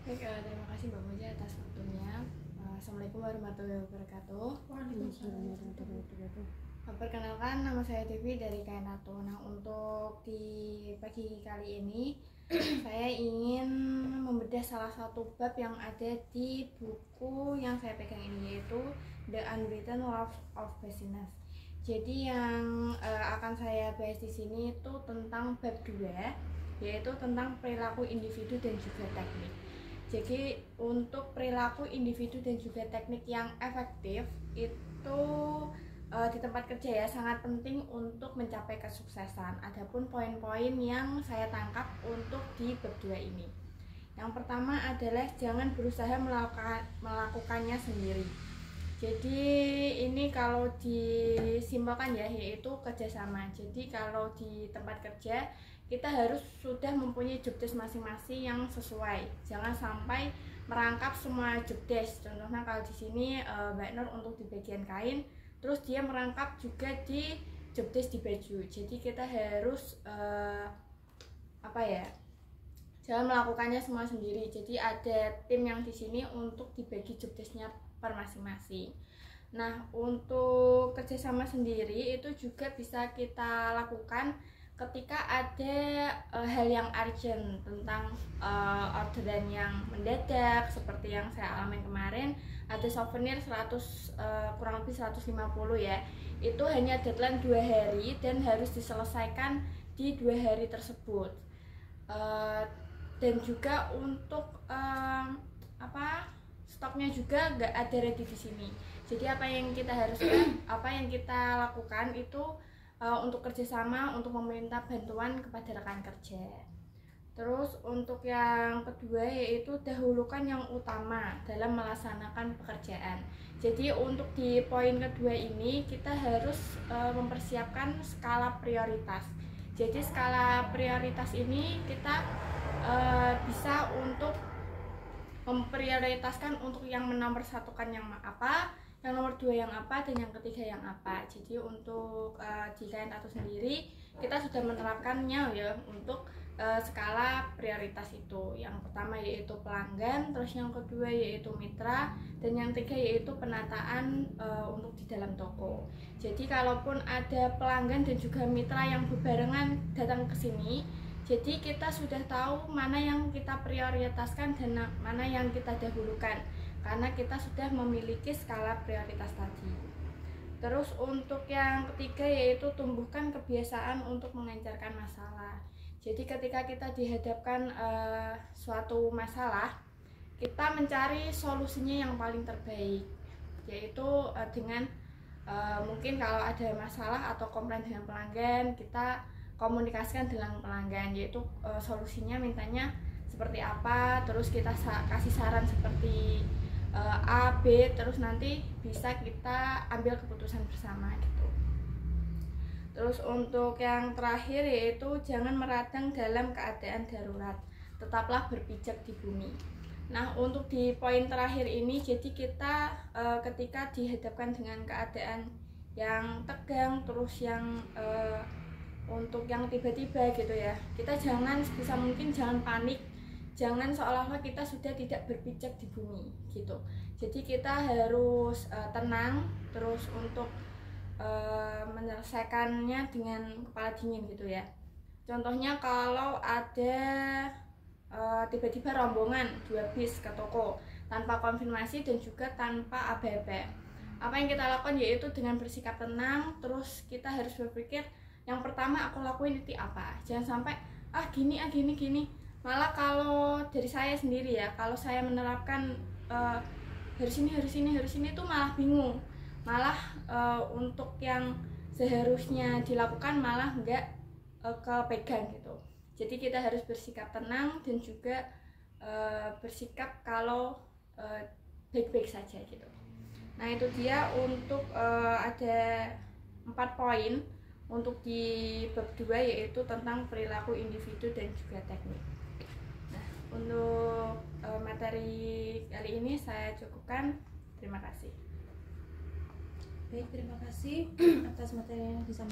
Baik, terima kasih Mbak Moja atas waktunya. Assalamualaikum warahmatullahi wabarakatuh. Waalaikumsalam warahmatullahi wabarakatuh. Perkenalkan, nama saya Devi dari Kainato. Nah, untuk di pagi kali ini saya ingin membedah salah satu bab yang ada di buku yang saya pegang ini, yaitu The Unwritten Laws of Business. Jadi yang akan saya bahas di sini itu tentang bab 2, yaitu tentang perilaku individu dan juga teknik. Jadi untuk perilaku individu dan juga teknik yang efektif itu di tempat kerja ya sangat penting untuk mencapai kesuksesan. Adapun poin-poin yang saya tangkap untuk di bab 2 ini. Yang pertama adalah jangan berusaha melakukannya sendiri. Jadi ini kalau disimpulkan ya, yaitu kerjasama. Jadi kalau di tempat kerja kita harus sudah mempunyai job desk masing-masing yang sesuai. Jangan sampai merangkap semua job desk. Contohnya kalau di sini Mbak Nur untuk di bagian kain, terus dia merangkap juga di job desk di baju. Jadi kita harus jangan melakukannya semua sendiri. Jadi ada tim yang di sini untuk dibagi job desknya per masing-masing. Nah, untuk kerjasama sendiri itu juga bisa kita lakukan ketika ada hal yang urgent tentang orderan yang mendadak, seperti yang saya alami kemarin. Ada souvenir 100 kurang lebih 150 ya. Itu hanya deadline 2 hari dan harus diselesaikan di 2 hari tersebut. Dan juga untuk stoknya juga nggak ada ready di sini. Jadi apa yang kita haruskan, apa yang kita lakukan itu untuk kerjasama, untuk meminta bantuan kepada rekan kerja. Terus untuk yang kedua yaitu dahulukan yang utama dalam melaksanakan pekerjaan. Jadi untuk di poin kedua ini kita harus mempersiapkan skala prioritas. Jadi skala prioritas ini kita bisa untuk memprioritaskan untuk yang menomorsatukan yang apa, yang nomor 2 yang apa, dan yang ketiga yang apa. Jadi untuk di Kainato sendiri kita sudah menerapkannya ya untuk skala prioritas itu. Yang pertama yaitu pelanggan, terus yang kedua yaitu mitra, dan yang ketiga yaitu penataan untuk di dalam toko. Jadi kalaupun ada pelanggan dan juga mitra yang berbarengan datang ke sini, jadi kita sudah tahu mana yang kita prioritaskan dan mana yang kita dahulukan, karena kita sudah memiliki skala prioritas tadi. Terus untuk yang ketiga yaitu tumbuhkan kebiasaan untuk mengencarkan masalah. Jadi ketika kita dihadapkan suatu masalah, kita mencari solusinya yang paling terbaik, yaitu dengan mungkin kalau ada masalah atau komplain dengan pelanggan, kita komunikasikan dengan pelanggan, yaitu solusinya mintanya seperti apa, terus kita kasih saran seperti A, B, terus nanti bisa kita ambil keputusan bersama gitu. Terus untuk yang terakhir yaitu jangan meradang dalam keadaan darurat, tetaplah berpijak di bumi. Nah, untuk di poin terakhir ini, jadi kita ketika dihadapkan dengan keadaan yang tegang, terus yang untuk yang tiba-tiba gitu ya, kita jangan sebisa mungkin jangan panik, jangan seolah-olah kita sudah tidak berpijak di bumi gitu. Jadi kita harus tenang, terus untuk menyelesaikannya dengan kepala dingin gitu ya. Contohnya kalau ada tiba-tiba rombongan 2 bis ke toko tanpa konfirmasi dan juga tanpa aba-aba, apa yang kita lakukan yaitu dengan bersikap tenang, terus kita harus berpikir yang pertama aku lakuin itu apa. Jangan sampai gini. Malah kalau dari saya sendiri ya, kalau saya menerapkan harus ini itu malah bingung. Malah untuk yang seharusnya dilakukan malah enggak kepegang gitu. Jadi kita harus bersikap tenang dan juga bersikap kalau baik-baik saja gitu. Nah, itu dia untuk ada 4 poin untuk di bab 2 yaitu tentang perilaku individu dan juga teknik. Nah, untuk materi kali ini saya cukupkan. Terima kasih. Baik, terima kasih atas materi yang disampaikan.